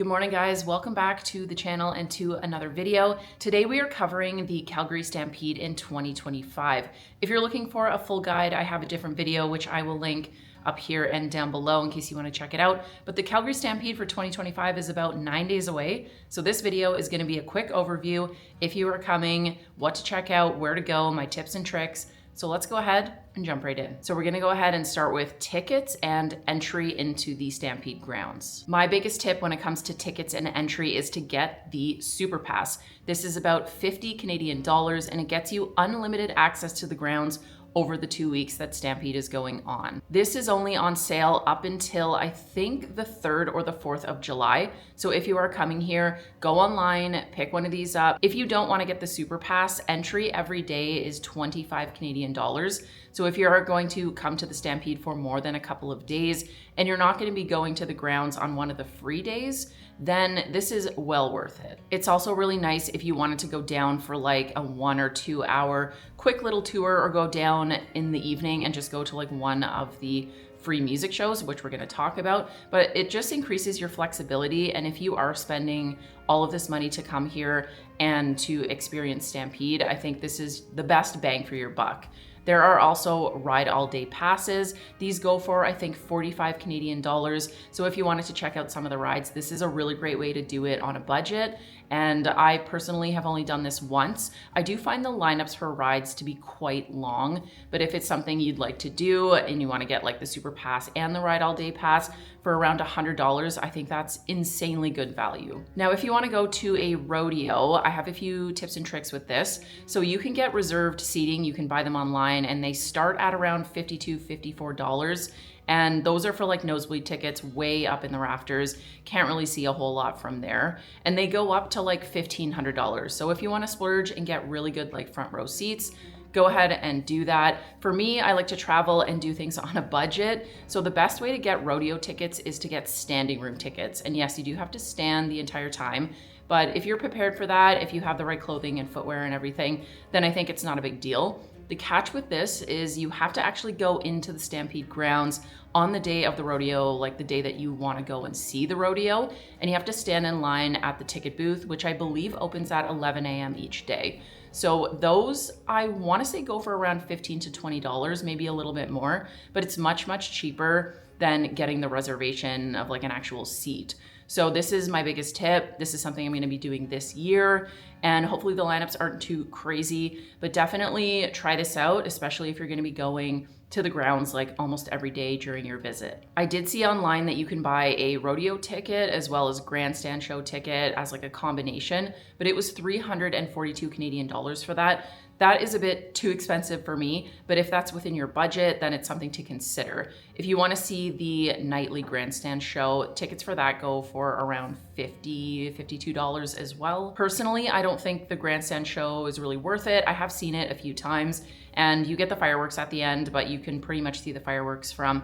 Good morning, guys. Welcome back to the channel and to another video. Today we are covering the Calgary Stampede in 2025. If you're looking for a full guide, I have a different video which I will link up here and down below in case you want to check it out. But the Calgary Stampede for 2025 is about 9 days away. So this video is going to be a quick overview. If you are coming, what to check out, where to go, my tips and tricks. So let's go ahead and jump right in. So we're gonna go ahead and start with tickets and entry into the Stampede grounds. My biggest tip when it comes to tickets and entry is to get the Super Pass. This is about 50 Canadian dollars and it gets you unlimited access to the grounds over the 2 weeks that Stampede is going on. This is only on sale up until I think the 3rd or the 4th of July. So if you are coming here, go online, pick one of these up. If you don't want to get the Super Pass, entry every day is 25 Canadian dollars. So if you're going to come to the Stampede for more than a couple of days and you're not going to be going to the grounds on one of the free days, then this is well worth it. It's also really nice if you wanted to go down for like a 1 or 2 hour quick little tour, or go down in the evening and just go to like one of the free music shows, which we're going to talk about. But it just increases your flexibility. And if you are spending all of this money to come here and to experience Stampede, I think this is the best bang for your buck. There are also ride all day passes. These go for, I think, 45 Canadian dollars. So if you wanted to check out some of the rides, this is a really great way to do it on a budget. And I personally have only done this once. I do find the lineups for rides to be quite long, but if it's something you'd like to do and you want to get like the Super Pass and the ride all day pass for around $100, I think that's insanely good value. Now, if you want to go to a rodeo, I have a few tips and tricks with this. So you can get reserved seating, you can buy them online, and they start at around $52, $54. And those are for like nosebleed tickets way up in the rafters. Can't really see a whole lot from there. And they go up to like $1,500. So if you want to splurge and get really good like front row seats, go ahead and do that. For me, I like to travel and do things on a budget. So the best way to get rodeo tickets is to get standing room tickets. And yes, you do have to stand the entire time. But if you're prepared for that, if you have the right clothing and footwear and everything, then I think it's not a big deal. The catch with this is you have to actually go into the Stampede grounds on the day of the rodeo, like the day that you want to go and see the rodeo, and you have to stand in line at the ticket booth, which I believe opens at 11 a.m. each day. So those, I want to say, go for around $15 to $20, maybe a little bit more, but it's much, much cheaper than getting the reservation of like an actual seat. So this is my biggest tip. This is something I'm going to be doing this year, and hopefully the lineups aren't too crazy, but definitely try this out, especially if you're going to be going to the grounds like almost every day during your visit. I did see online that you can buy a rodeo ticket as well as grandstand show ticket as like a combination, but it was 342 Canadian dollars for that. That is a bit too expensive for me, but if that's within your budget, then it's something to consider. If you want to see the nightly grandstand show, tickets for that go for around $50, $52 as well. Personally, I don't think the grandstand show is really worth it. I have seen it a few times, and you get the fireworks at the end, but you can pretty much see the fireworks from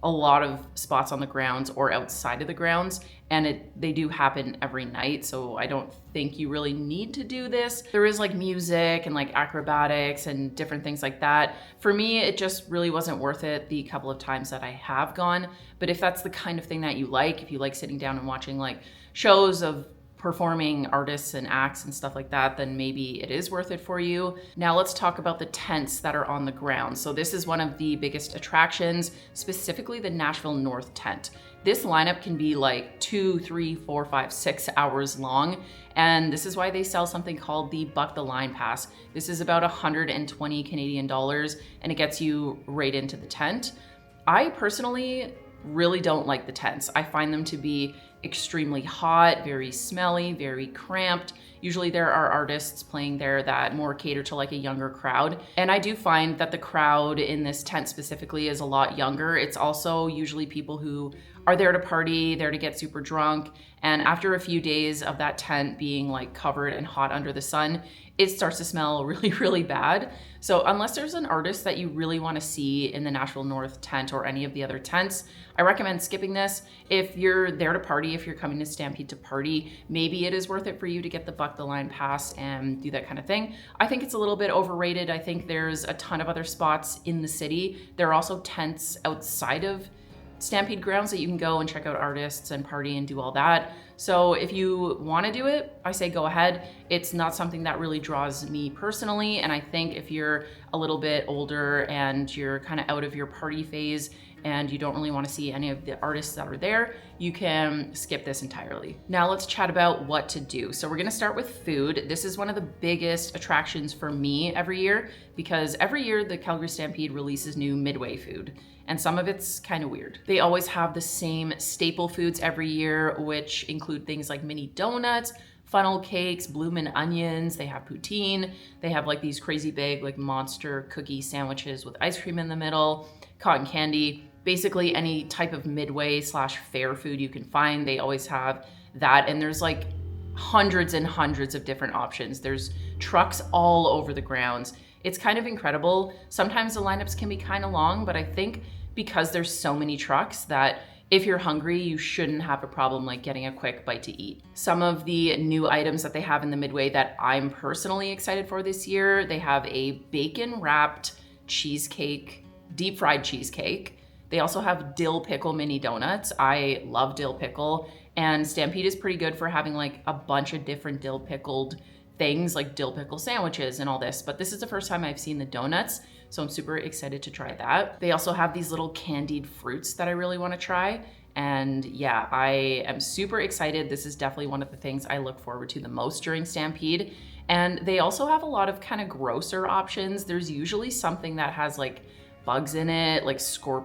a lot of spots on the grounds or outside of the grounds, and they do happen every night, so I don't think you really need to do this. There is like music and like acrobatics and different things like that. For me, it just really wasn't worth it the couple of times that I have gone, but if that's the kind of thing that you like, if you like sitting down and watching like shows of performing artists and acts and stuff like that, then maybe it is worth it for you. Now let's talk about the tents that are on the ground. So this is one of the biggest attractions, specifically the Nashville North tent. This lineup can be like 2, 3, 4, 5, 6 hours long. And this is why they sell something called the Buck the Line Pass. This is about 120 Canadian dollars and it gets you right into the tent. I personally really don't like the tents. I find them to be extremely hot, very smelly, very cramped. Usually there are artists playing there that more cater to like a younger crowd. And I do find that the crowd in this tent specifically is a lot younger. It's also usually people who are there to party, there to get super drunk. And after a few days of that tent being like covered and hot under the sun, it starts to smell really, really bad. So unless there's an artist that you really want to see in the Nashville North tent or any of the other tents, I recommend skipping this. If you're there to party, if you're coming to Stampede to party, maybe it is worth it for you to get the Buck the Line Pass and do that kind of thing. I think it's a little bit overrated. I think there's a ton of other spots in the city. There are also tents outside of Stampede grounds that you can go and check out artists and party and do all that. So if you want to do it, I say go ahead. It's not something that really draws me personally. And I think if you're a little bit older and you're kind of out of your party phase and you don't really want to see any of the artists that are there, you can skip this entirely. Now let's chat about what to do. So we're gonna start with food. This is one of the biggest attractions for me every year, because every year the Calgary Stampede releases new midway food, and some of it's kind of weird. They always have the same staple foods every year, which include things like mini donuts, funnel cakes, bloomin' onions, they have poutine, they have like these crazy big like monster cookie sandwiches with ice cream in the middle, cotton candy, basically any type of midway slash fair food you can find, they always have that. And there's like hundreds and hundreds of different options. There's trucks all over the grounds. It's kind of incredible. Sometimes the lineups can be kind of long, but I think because there's so many trucks that if you're hungry, you shouldn't have a problem like getting a quick bite to eat. Some of the new items that they have in the midway that I'm personally excited for this year, they have a bacon wrapped cheesecake, deep fried cheesecake. They also have dill pickle mini donuts. I love dill pickle, and Stampede is pretty good for having like a bunch of different dill pickled things like dill pickle sandwiches and all this, but this is the first time I've seen the donuts, so I'm super excited to try that. They also have these little candied fruits that I really want to try, and yeah, I am super excited. This is definitely one of the things I look forward to the most during Stampede. And they also have a lot of kind of grosser options. There's usually something that has like bugs in it, like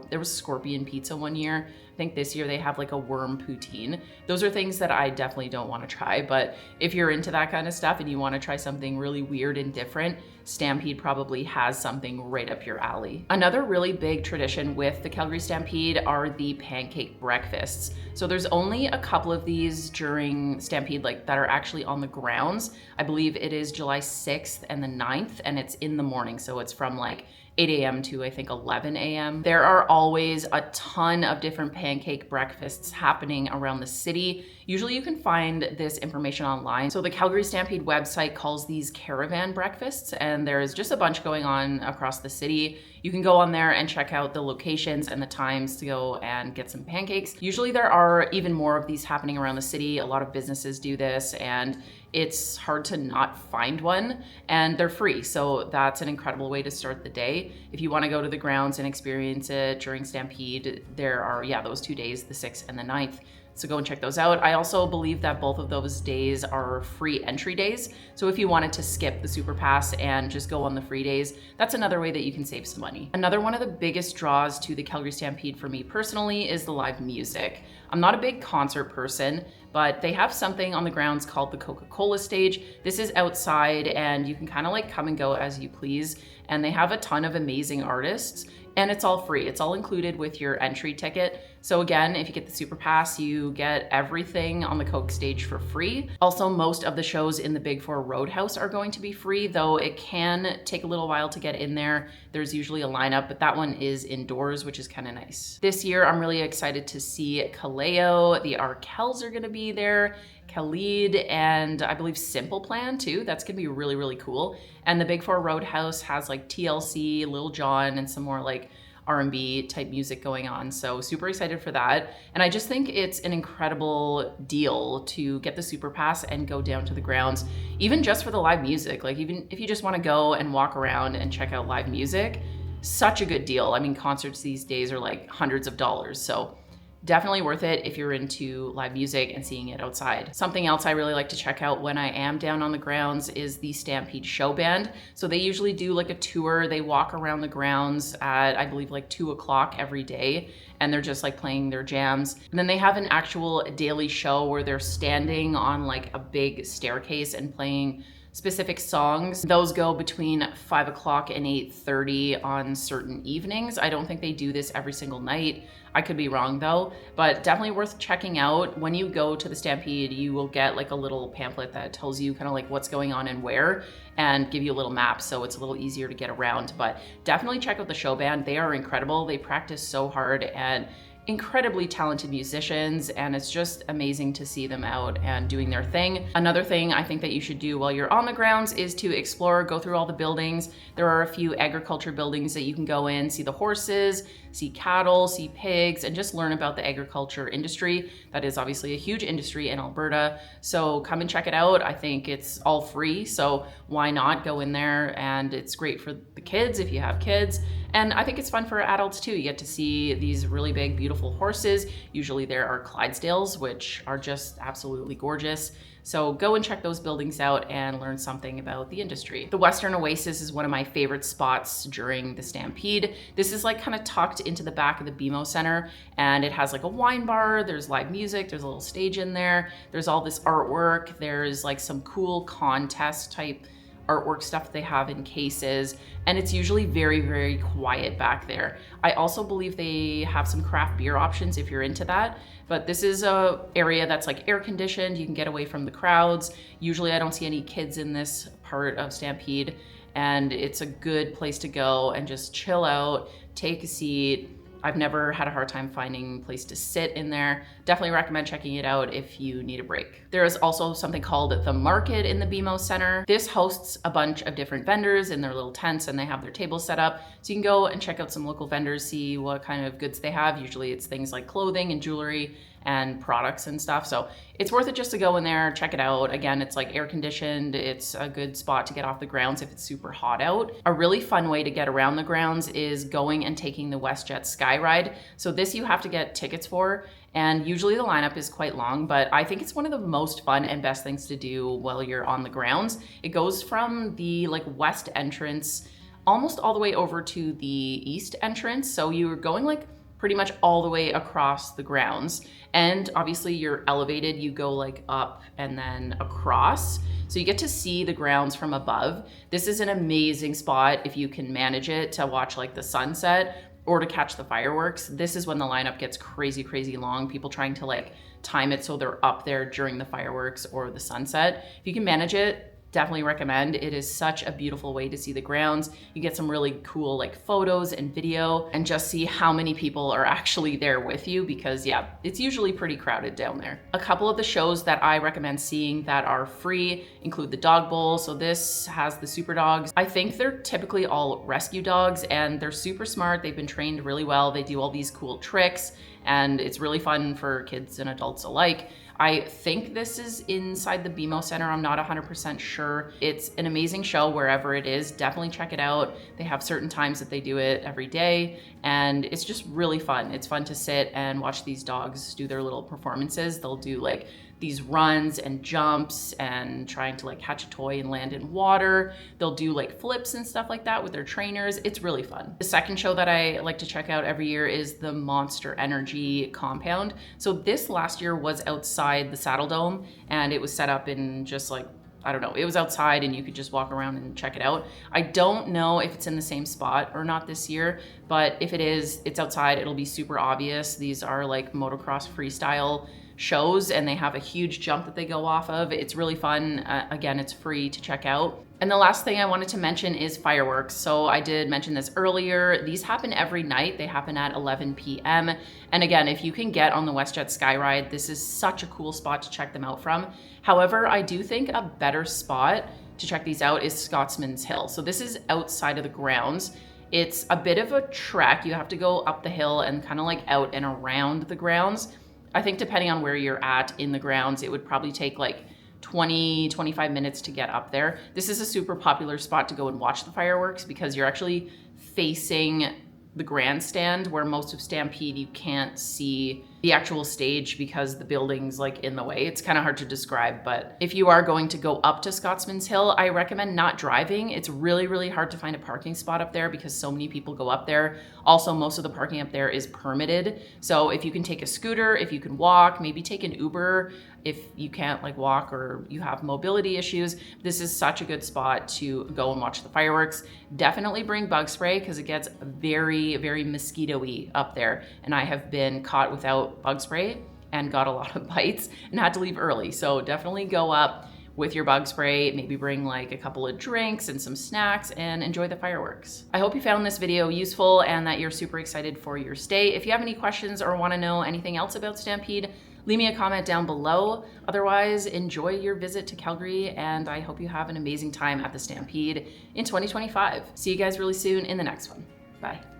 there was scorpion pizza one year. I think this year they have like a worm poutine. Those are things that I definitely don't want to try, but if you're into that kind of stuff and you want to try something really weird and different, Stampede probably has something right up your alley. Another really big tradition with the Calgary Stampede are the pancake breakfasts. So there's only a couple of these during Stampede like that are actually on the grounds. I believe it is July 6th and the 9th, and it's in the morning. So it's from like 8 a.m. to I think 11 a.m. There are always a ton of different pancake breakfasts happening around the city. Usually you can find this information online. So the Calgary Stampede website calls these caravan breakfasts, and there's just a bunch going on across the city. You can go on there and check out the locations and the times to go and get some pancakes. Usually there are even more of these happening around the city. A lot of businesses do this, and it's hard to not find one, and they're free. So that's an incredible way to start the day. If you want to go to the grounds and experience it during Stampede, there are, yeah, those 2 days, the 6th and the 9th. So go and check those out. I also believe that both of those days are free entry days. So if you wanted to skip the Super Pass and just go on the free days, that's another way that you can save some money. Another one of the biggest draws to the Calgary Stampede for me personally is the live music. I'm not a big concert person, but they have something on the grounds called the Coca-Cola stage. This is outside and you can kind of like come and go as you please. And they have a ton of amazing artists, and it's all free. It's all included with your entry ticket. So again, if you get the Super Pass, you get everything on the Coke stage for free. Also, most of the shows in the Big Four Roadhouse are going to be free, though it can take a little while to get in there. There's usually a lineup, but that one is indoors, which is kind of nice. This year, I'm really excited to see Kaleo. The Arkells are gonna be there, Khalid, and I believe Simple Plan too. That's gonna be really, really cool. And the Big Four Roadhouse has like TLC, Lil Jon, and some more like R&B type music going on. So super excited for that. And I just think it's an incredible deal to get the Super Pass and go down to the grounds, even just for the live music. Like even if you just want to go and walk around and check out live music, such a good deal. I mean, concerts these days are like hundreds of dollars. So definitely worth it if you're into live music and seeing it outside. Something else I really like to check out when I am down on the grounds is the Stampede Show Band. So they usually do like a tour. They walk around the grounds at, I believe, like 2 o'clock every day, and they're just like playing their jams. And then they have an actual daily show where they're standing on like a big staircase and playing specific songs. Those go between 5 o'clock and 8:30 on certain evenings. I don't think they do this every single night. I could be wrong though, but definitely worth checking out. When you go to the Stampede, you will get like a little pamphlet that tells you kind of like what's going on and where, and give you a little map, so it's a little easier to get around. But definitely check out the show band. They are incredible. They practice so hard, and incredibly talented musicians, and it's just amazing to see them out and doing their thing. Another thing I think that you should do while you're on the grounds is to explore, go through all the buildings. There are a few agriculture buildings that you can go in, see the horses, see cattle, see pigs, and just learn about the agriculture industry. That is obviously a huge industry in Alberta. So come and check it out. I think it's all free, so why not go in there? And it's great for the kids if you have kids. And I think it's fun for adults too. You get to see these really big, beautiful horses. Usually there are Clydesdales, which are just absolutely gorgeous. So go and check those buildings out and learn something about the industry. The Western Oasis is one of my favorite spots during the Stampede. This is like kind of tucked into the back of the BMO Center, and it has like a wine bar, there's live music, there's a little stage in there, there's all this artwork, there's like some cool contest type artwork stuff they have in cases, and it's usually very, very quiet back there. I also believe they have some craft beer options if you're into that, but this is a area that's like air conditioned. You can get away from the crowds. Usually I don't see any kids in this part of Stampede, and it's a good place to go and just chill out, take a seat. I've never had a hard time finding a place to sit in there. Definitely recommend checking it out if you need a break. There is also something called the Market in the BMO Center. This hosts a bunch of different vendors in their little tents, and they have their tables set up. So you can go and check out some local vendors, see what kind of goods they have. Usually it's things like clothing and jewelry and products and stuff. So it's worth it just to go in there, check it out. Again, it's like air conditioned. It's a good spot to get off the grounds if it's super hot out. A really fun way to get around the grounds is going and taking the WestJet Skyide. So this you have to get tickets for, and usually the lineup is quite long, but I think it's one of the most fun and best things to do while you're on the grounds. It goes from the like west entrance almost all the way over to the east entrance. So you're going like pretty much all the way across the grounds. And obviously you're elevated, you go like up and then across. So you get to see the grounds from above. This is an amazing spot if you can manage it to watch like the sunset or to catch the fireworks. This is when the lineup gets crazy, crazy long. People trying to like time it so they're up there during the fireworks or the sunset. If you can manage it, definitely recommend. It is such a beautiful way to see the grounds. You get some really cool like photos and video, and just see how many people are actually there with you, because yeah, it's usually pretty crowded down there. A couple of the shows that I recommend seeing that are free include the Dog Bowl. So this has the super dogs. I think they're typically all rescue dogs, and they're super smart. They've been trained really well. They do all these cool tricks, and it's really fun for kids and adults alike. I think this is inside the BMO Center. I'm not 100% sure. It's an amazing show wherever it is. Definitely check it out. They have certain times that they do it every day, and it's just really fun. It's fun to sit and watch these dogs do their little performances. They'll do like these runs and jumps and trying to like catch a toy and land in water. They'll do like flips and stuff like that with their trainers. It's really fun. The second show that I like to check out every year is the Monster Energy compound. So this last year was outside the Saddle Dome, and it was set up in just like, I don't know, it was outside and you could just walk around and check it out. I don't know if it's in the same spot or not this year, but if it is, it's outside. It'll be super obvious. These are like motocross freestyle shows, and they have a huge jump that they go off of. It's really fun. Again, it's free to check out. And the last thing I wanted to mention is fireworks. So I did mention this earlier. These happen every night. They happen at 11 p.m. And again, if you can get on the WestJet Skyide, this is such a cool spot to check them out from. However, I do think a better spot to check these out is Scotsman's Hill. So this is outside of the grounds. It's a bit of a trek. You have to go up the hill and kind of like out and around the grounds. I think depending on where you're at in the grounds, it would probably take like 20-25 minutes to get up there. This is a super popular spot to go and watch the fireworks because you're actually facing the grandstand, where most of Stampede you can't see the actual stage because the building's like in the way. It's kind of hard to describe, but if you are going to go up to Scotsman's Hill, I recommend not driving. It's really, really hard to find a parking spot up there because so many people go up there. Also, most of the parking up there is permitted. So if you can take a scooter, if you can walk, maybe take an Uber if you can't like walk or you have mobility issues, this is such a good spot to go and watch the fireworks. Definitely bring bug spray because it gets very, very mosquito-y up there. And I have been caught without bug spray and got a lot of bites and had to leave early. So definitely go up with your bug spray, maybe bring like a couple of drinks and some snacks and enjoy the fireworks. I hope you found this video useful and that you're super excited for your stay. If you have any questions or want to know anything else about Stampede, leave me a comment down below. Otherwise, enjoy your visit to Calgary, and I hope you have an amazing time at the Stampede in 2025. See you guys really soon in the next one. Bye.